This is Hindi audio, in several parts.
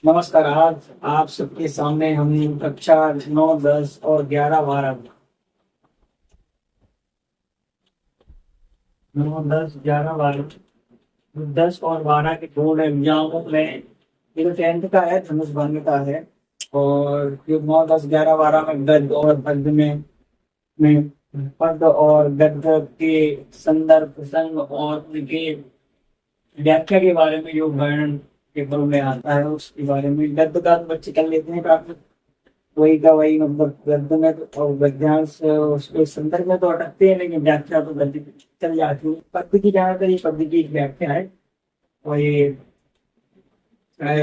नमस्कार। आज आप सबके सामने हम कक्षा 9, 10 और 11, 12, 9, 10, 11, 12, 10 और 12 के बोर्ड एग्जामों में ये जो 10th का है धनुष भंग का है। और ये 9, 10, 11, 12 में गद्य और पद्य में पद्य और गद्य के संदर्भ प्रसंग और उनके व्याख्या के बारे में जो वर्णन पेपर में आता है उसके बारे में गद्य का तो बच्चे कर लेते हैं काफी। वही का वही मतलब गद्य में तो और गद्यांश उसके संदर्भ में तो अटकते हैं, लेकिन व्याख्या तो गद्य की चल जाती है। पद्य की ज्यादातर ये पद्य की एक व्याख्या है। और ये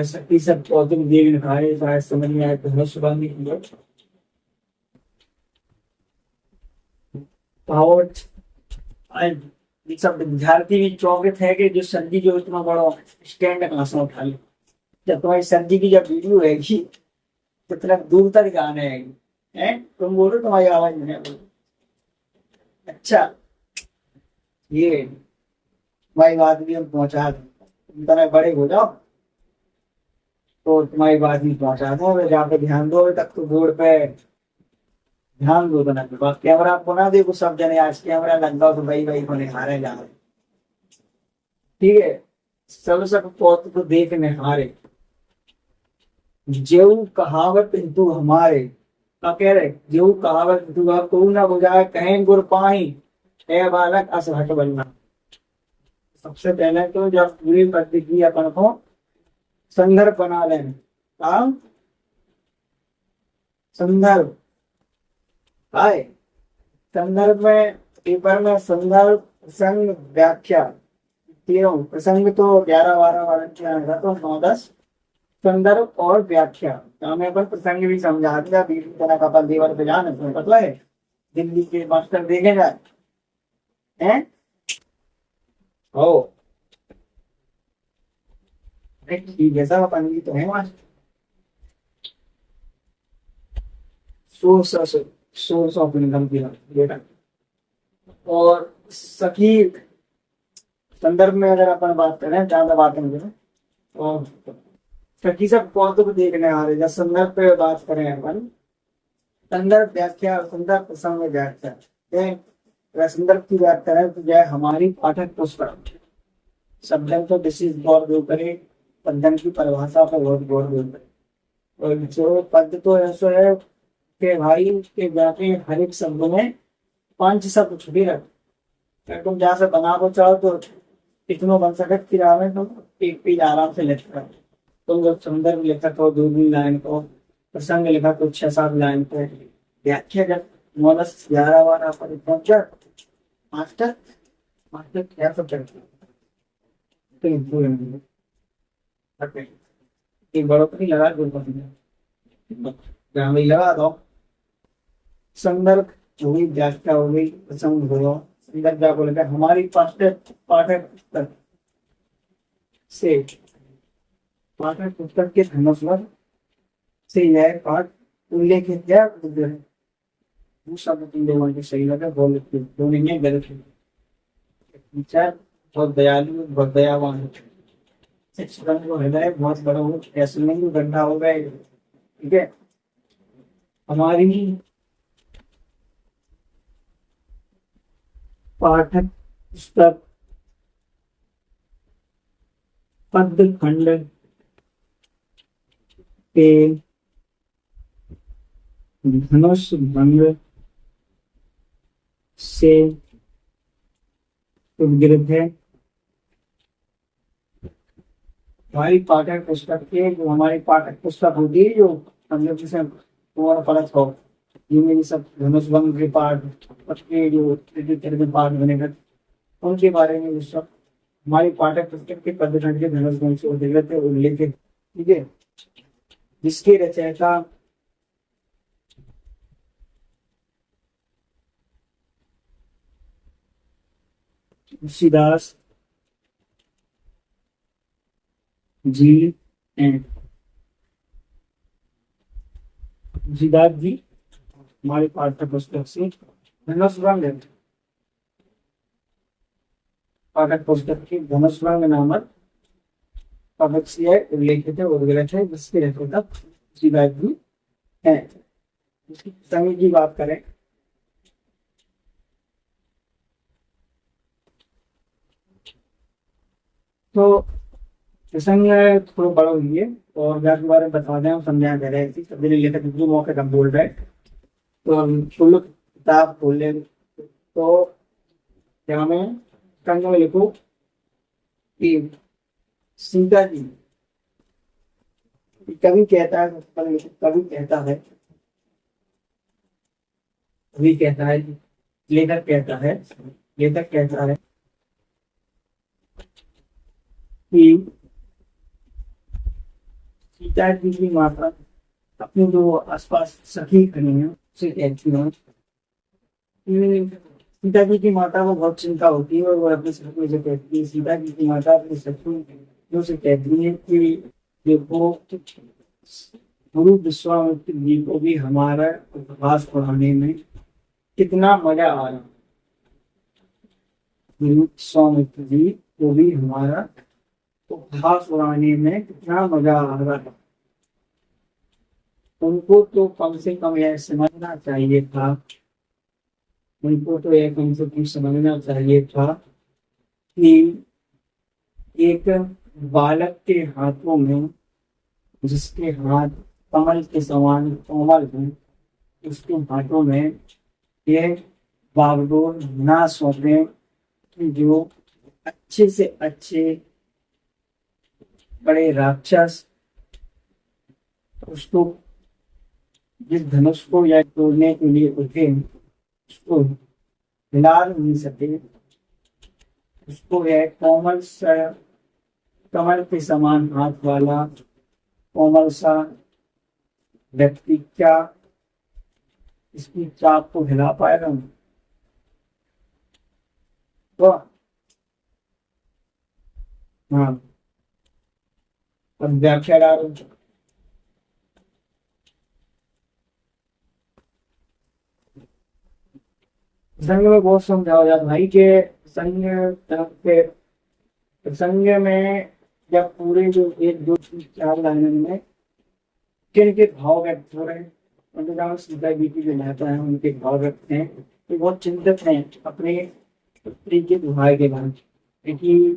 शक्ति सब पौधे में देव निखारे शायद समझ में आए तो हमें सुबह में किया। और ये सब विद्यार्थी भी चौंकित है कि जो सर जी जो इतना बड़ा स्टैंड कहाँ से उठा ले। जब तुम्हारी सर जी की जब वीडियो रहेगी तो इतना दूर तक गाने आएगी है, तुम बोलो तुम्हारी आवाज नहीं है। अच्छा, ये तुम्हारी बात भी हम पहुंचा दें, तुम तरह बड़े हो जाओ तो तुम्हारी बात भी पहुंचा दो। जहाँ पे ध्यान दो, अभी तक तो बोर्ड पे ध्यान दो ना। के बाद कैमरा आपको ना देखो, सब जने आज कैमरा लगा तो भाई भाई को निहारे जा रहे। ठीक है, सब पौध को देख निहारे जेऊ कहावत हिंदू हमारे। क्या कह रहे, जेऊ कहावत हिंदू को ना बुझाए कहें गुर पाही ए बालक असहट बनना। सबसे पहले तो जब पूरी पद्धति की अपन को संदर्भ बना लें। काम संदर्भ आए, संदर्भ में पेपर में संदर्भ प्रसंग व्याख्या तीनों। प्रसंग तो 11, 12 वाले के आएगा तो 9, 10 संदर्भ और व्याख्या। तो हमें पर प्रसंग भी समझा दिया बीस तरह का पल देवर पे जान तुम्हें पता है दिल्ली के मास्टर देखे जाए हैं। ओ ठीक है, सब अपन भी तो है वहां। सोर्स सोर्स ऑफ इनकम की बेटा। और सखी संदर्भ में अगर अपन बात करें, ज्यादा बात करेंगे तो सखी सब पौधों को देखने आ रहे। जब संदर्भ पे बात करें अपन, संदर्भ व्याख्या संदर्भ प्रसंग में व्याख्या अगर संदर्भ की बात करें तो यह हमारी पाठक पुस्तक शब्दों को विशेष गौर दो करे, पद्धति की परिभाषा पर बहुत गौर दो करे। और जो पद तो ऐसा है कि भाई के व्यापी हर एक शब्द में 5 शब्द छुपे रखे। अगर तुम जहाँ से बनाना चाहो तो इतना बन सके फिर आवे तो एक पेज आराम से लिख कर। तुम जब संदर्भ लिखा तो 2-3 लाइन को, प्रसंग लिखा तो 6-7 लाइन को, व्याख्या जब 9, 10, 11 बार आप पहुंच जाए मास्टर मास्टर क्या सब चलते तो इम्प्रूव एक बड़ों को नहीं लगा दो लगा दो। संदर्भ हो गई, व्याख्या हो गई, प्रसंग हो गया। संदर्भ क्या बोलेगा, हमारी पाठक पाठक पुस्तक से पाठक पुस्तक के धनुष्वद से यह पाठ उल्लेखित है। दूसरा तुम लोगों को सही लगा बोल बोलेंगे गलत है। टीचर बहुत दयालु बहुत दयावान है, शिक्षक को हृदय बहुत बड़ा हो, ऐसे नहीं गड्ढा हो गए। ठीक है, हमारी पाठक पुस्तक पद्य खंड के धनुष भंग से उद्गित है। हमारी पाठक पुस्तक के जो हमारी पाठक पुस्तक होती है जो हम लोग जिसे तुम्हारा पढ़त हो, ये मेरी सब धनुष भंग के पाठ के जो तरह के पाठ बनेगा उनके बारे में सब हमारी पाठक पुस्तक के पद्य खंड के धनुष भंग से उद्गित है उल्लेखित। ठीक है, जिसके रचयिता तुलसीदास जी एंड तुलसीदास जी हमारी पाठ्य पुस्तक से धनुष भंग है। पाठक पुस्तक की धनुष भंग नामक पक्ष से उल्लेखित है वो गलत है, जिसके हेतु तक दूसरी बात भी है। संघ की बात करें तो संघ थोड़ा बड़ा हुई है, और व्यास के बारे में बता दें, हम समझाया जा रहे हैं सभी लेखक जो मौके हम बोल रहे हैं। तो हम कुल किताब खोले तो यहाँ में संघ में लिखो कि सीता जी, कवि कहता है, कवि कहता है, कवि कहता है, लेखक कहता है, लेखक कहता है कि सीता जी की माता अपनी जो आसपास सखी खड़ी है उसे कहती है कि सीता जी की माता को बहुत चिंता होती है, और वो अपने सखी से कहती है, सीता जी की माता अपनी सखी जो से कहती है कि देखो, गुरु विश्वामित्र जी को भी हमारा उपहास पढ़ाने में कितना मजा आ रहा। गुरु विश्वामित्र जी को भी हमारा उपहास उड़ाने में कितना मजा आ रहा है। उनको तो कम से कम यह समझना चाहिए था, उनको तो यह कम से कम समझना चाहिए था कि एक बालक के हाथों में, जिसके हाथ कमल के समान कोमल हैं, उसके हाथों में यह बागडोर ना सौंपे कि जो अच्छे से अच्छे बड़े राक्षस उसको, जिस धनुष को या तोड़ने के लिए उठे, उसको हिला नहीं सके। उसको यह कोमल सा, कमल के समान हाथ वाला कोमल सा व्यक्ति क्या इसकी चाप को हिला पाएगा? तो हाँ, अब व्याख्या डालो। संघ में बहुत समझाया जाता भाई के संघ के संघ में जब पूरे जो एक दो चार लाइनों में किन के भाव व्यक्त हो रहे हैं, उनके नाम सीता जी की जो महत्ता है उनके भाव व्यक्त हैं। ये बहुत चिंतित हैं अपने पुत्री के दुहाई के बाद, क्योंकि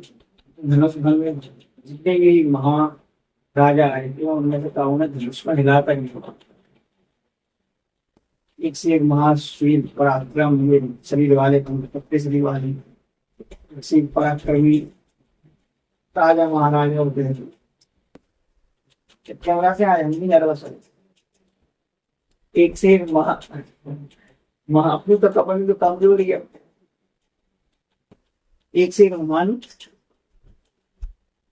धनुष भंग में जितने भी महाराजा आए थे उनमें से काऊ ने धनुष को हिलाता नहीं होगा। एक से एक महाशूर पराक्रम हुए शरीर वाले, पत्ते शरीर वाले पराक्रमी राजा महाराजा होते हैं। कैमरा से आए, हम भी नर्वस हो। एक से एक महा अपनी तो कपड़े तो कमजोरी है, एक से एक महान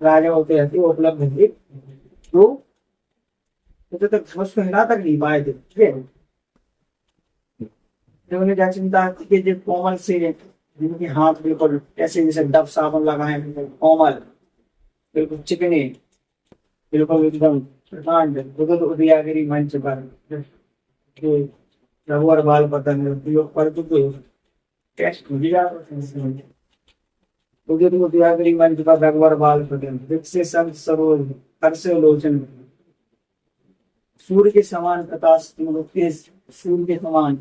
राजा होते रहते वो उपलब्ध है, तो तक धनुष को हिला तक नहीं पाए थे। जब उन्हें क्या चिंता थी कि जो कोमल से, जिनके हाथ बिल्कुल ऐसे जैसे डब साबुन लगाए, कोमल बिल्कुल चिकने, बिल्कुल एकदम प्रकांड उदयागिरी मंच पर रघुवर बाल पतन पर उदयागिरी मंच पर रघुवर बाल पतन विकसे संत सरोज हर्षे लोचन, सूर्य के समान प्रकाश, सूर्य के समान।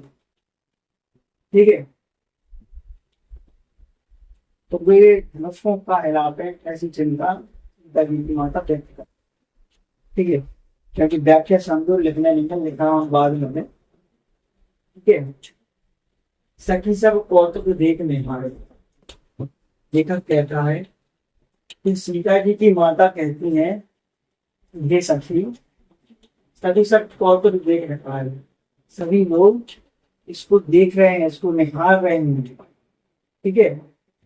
ठीक है, तो वे धनुषों का हिलापे ऐसी चिंता देवी की माता व्यक्त कर। ठीक है, क्योंकि व्याख्या समझो, लिखने नहीं लिखा बाद में। ठीक है, सखी सब कौतुक देखने हमारे, लेखक कहता है कि सीता जी की माता कहती है ये सखी, सभी सब कौतुक देख रखा है, सभी लोग इसको देख रहे हैं, इसको निहार रहे हैं। ठीक है,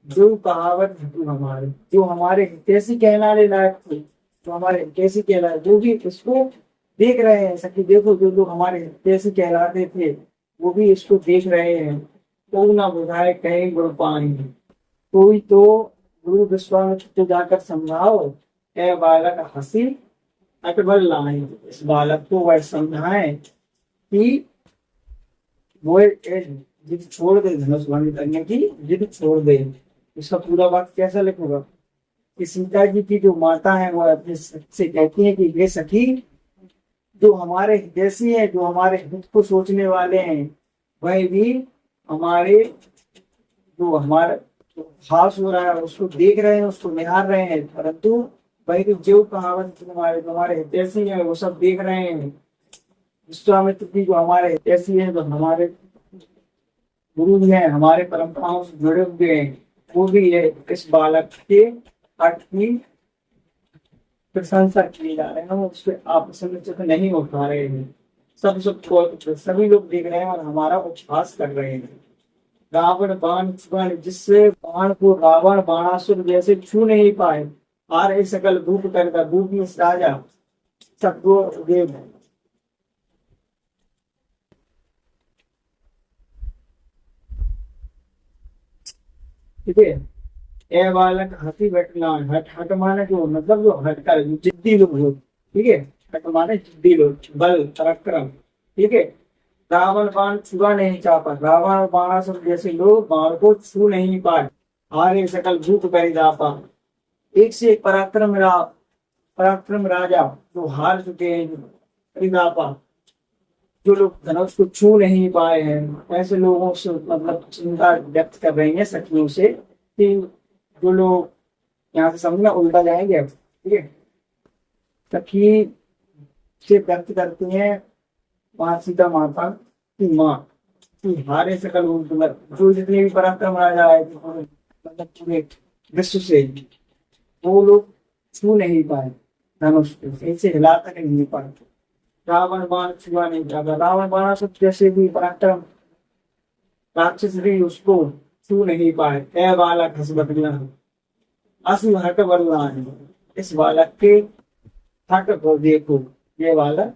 जो कहावत हमारे, जो हमारे कैसी कहलाने लायक थे, जो हमारे कैसी कहला, जो भी इसको देख रहे हैं। सखी देखो, जो लोग हमारे कैसे कहलाते थे वो भी इसको देख रहे हैं। तो ना बुझाए कहीं गुरु पानी, कोई तो गुरु विश्वामित्र को जाकर समझाओ, ए बालक हंसी अकबर लाए। इस बालक को वह समझाए कि वो जिद छोड़ दे, धनुष भंग करने की जिद छोड़ दे। इसका पूरा वाक्य कैसा लिखूंगा कि सीता जी की जो माता है वो अपने से कहती है कि ये सखी, जो हमारे हितैषी है, जो हमारे हित को सोचने वाले हैं, वह भी हमारे जो हमारा जो हास हो रहा है उसको देख रहे हैं, उसको निहार रहे हैं, परंतु वही जो कहावत तुम्हारे तुम्हारे हितैषी है वो सब देख रहे हैं। विश्वामित्र की जो हमारे हितैषी है, जो हमारे गुरु भी हैं, हमारे परंपराओं से जुड़े हुए हैं, वो भी है इस बालक के हट की प्रशंसा किए जा रहे हैं, उस पर आप प्रसन्नचित्त नहीं हो पा रहे हैं। सभी लोग देख रहे हैं और हमारा उपहास कर रहे हैं। रावण बाण जिससे बाण को रावण बाणासुर जैसे छू नहीं पाए, आ रहे सकल भूप करता भूप में राजा सबको देव। ठीक है। ए बालक हंसी बैठना, हट हट माने जो मतलब जो हट कर जो जिद्दी लोग हो, ठीक है। हट माने जिद्दी लोग, बल पराक्रम, ठीक है। रावण बाण छुआ नहीं चापा, रावण बाणासुर जैसे लोग बाण को छू नहीं पाए, हारे सकल भूप करी दापा। एक से एक पराक्रम राजा जो हार चुके हैं, परिदापा, जो लोग धनुष को छू नहीं पाए हैं, ऐसे लोगों से मतलब चिंता व्यक्त कर रही है सखियों से कि जो लोग यहाँ से समझना उल्टा जाएंगे अब, ठीक है। सखी से व्यक्त करती हैं माँ सीता माता की माँ की हारे सकल मतलब जो जितने भी पराक्रम राजा आए थे मतलब पूरे विश्व से, वो लोग छू नहीं पाए धनुष को, ऐसे हिला तक नहीं पाए। रावण बाण छुआ नहीं जाता, रावण बाणासुर जैसे भी पराक्रम राक्षस भी उसको छू नहीं पाए। ए बालक हंस बदला, असु हट बदला, इस बालक के हट को देखो। ये बालक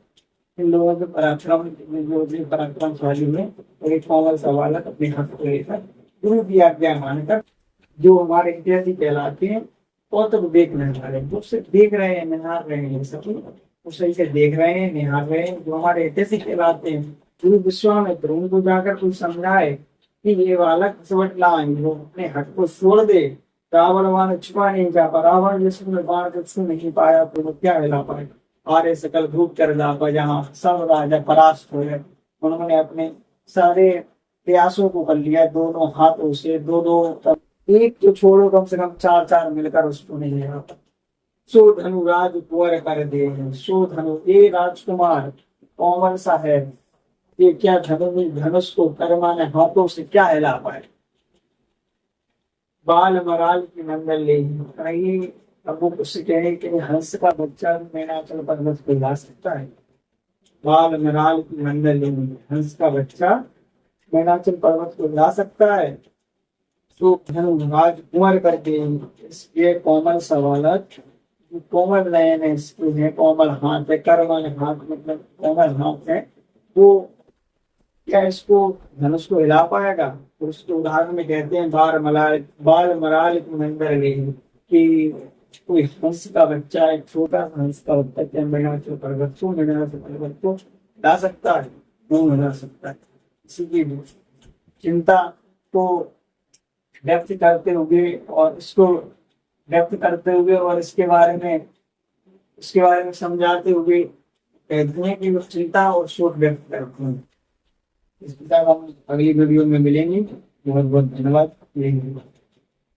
इन लोगों के पराक्रम, जो भी पराक्रमशाली है, और एक कोमल सा बालक अपने हाथ को लेकर गुरु की आज्ञा मानकर जो हमारे इतिहासी कहलाते हैं और तो देख नहीं पा रहे, वो सिर्फ देख रहे हैं, निहार रहे हैं, सभी वो सही से देख रहे हैं, निहार रहे हैं। जो हमारे ऐतिहासिक कहलाते हैं गुरु विश्वामित्र, उनको जाकर कोई समझाए कि ये बालक समझ लाए, वो अपने हट को छोड़ दे। रावण बाण छुपा नहीं जा पा, रावण जिसने बाण को छू नहीं पाया तो वो क्या हिला पाए। आर्य सकल भूप कर दापा, जहाँ सब राजा परास्त हो गए, उन्होंने अपने सारे प्रयासों को कर लिया, दोनों हाथों से दो दो, एक तो छोड़ो कम से कम चार चार मिलकर उसको नहीं लगा। सो धनु राज कुंवर कर दे, सो धनु ये राजकुमार कोमल सा है, ये क्या धनुष को करमाने हाथों से क्या हिला पाए। बाल मराल की मंडल ले, कहीं अब वो उससे कहे कि हंस का बच्चा मैनाचल पर्वत को ला सकता है। बाल मराल की मंडल ले, हंस का बच्चा मैनाचल पर्वत को ला सकता है। तो धनु राज कुंवर कर दे, ये कोमल सा बालक, कोमल नयन है इसके है, कोमल हाथ है, करमल हाथ मतलब कोमल हाथ है, वो क्या इसको धनुष को हिला पाएगा। तो उसके उदाहरण में कहते हैं बाल मराल की मंदिर ले, कि कोई हंस का बच्चा, एक छोटा सा हंस का बच्चा क्या मैनाचल पर्वत को ला सकता है, नहीं हिला सकता है। इसी की चिंता को व्यक्त करते हुए और इसको व्यक्त करते हुए और इसके बारे में समझाते हुए कहते हैं कि वो चिंता और शोक व्यक्त करते हैं। इस प्रकार हम अगली वीडियो में मिलेंगे। बहुत बहुत धन्यवाद।